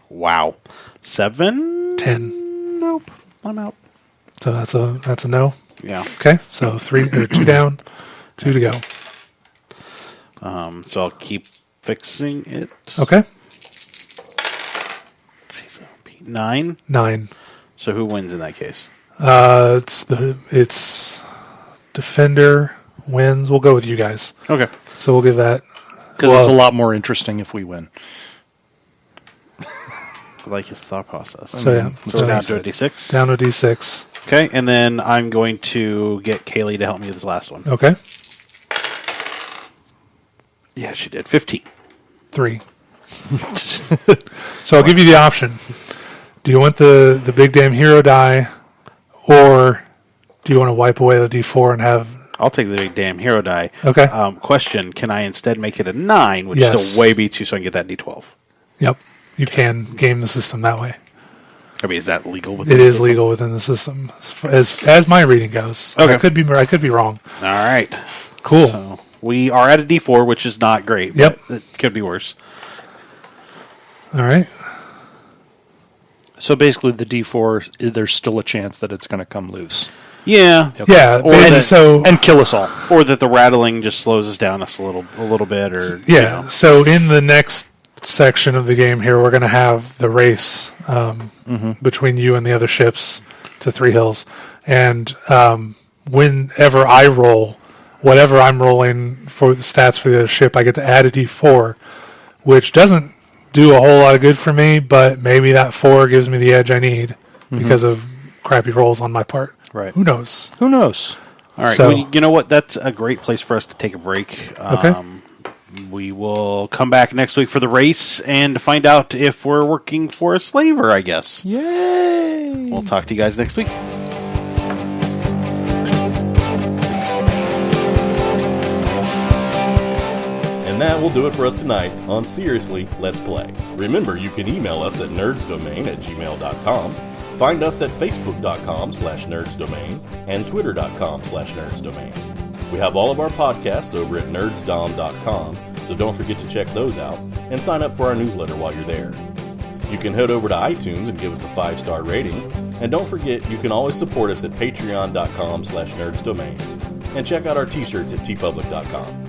Wow. 7? 10. Nope. I'm out. So that's a no. Yeah. Okay, so 2 down, 2 to go. So I'll keep fixing it. Okay. Jeez, 9. 9. So who wins in that case? It's defender wins. We'll go with you guys. Okay. So we'll give that. Because it's a lot more interesting if we win. I like his thought process. So yeah. So down to a D6. Down to D6. Okay, and then I'm going to get Kaylee to help me with this last one. Okay. Yeah, she did. 15. 3. So I'll give you the option. Do you want the big damn hero die, or do you want to wipe away the D4 and have... I'll take the big damn hero die. Okay. Question, can I instead make it a 9, which Yes. still way beats you, so I can get that D12? Yep. You can game the system that way. I mean, is that legal? It is legal within the system, as my reading goes. Okay. I could be wrong. All right. Cool. So we are at a D4, which is not great. Yep. But it could be worse. All right. So basically, the D4, there's still a chance that it's going to come loose. Yeah. Yeah. Or And kill us all. Or that the rattling just slows us down a little bit. Or Yeah. So in the next section of the game here, we're going to have the race between you and the other ships to Three Hills. And whenever I roll, whatever I'm rolling for the stats for the other ship, I get to add a D4, which doesn't do a whole lot of good for me, but maybe that 4 gives me the edge I need because of crappy rolls on my part. Right. Who knows? Who knows? All right. So- Well, you know what? That's a great place for us to take a break. Okay. We will come back next week for the race and find out if we're working for a slaver, I guess. Yay! We'll talk to you guys next week. And that will do it for us tonight on Seriously, Let's Play. Remember, you can email us at nerdsdomain@gmail.com, find us at facebook.com/nerdsdomain, and twitter.com/nerdsdomain. We have all of our podcasts over at nerdsdom.com, so don't forget to check those out, and sign up for our newsletter while you're there. You can head over to iTunes and give us a 5-star rating, and don't forget you can always support us at patreon.com/nerdsdomain, and check out our t-shirts at teepublic.com.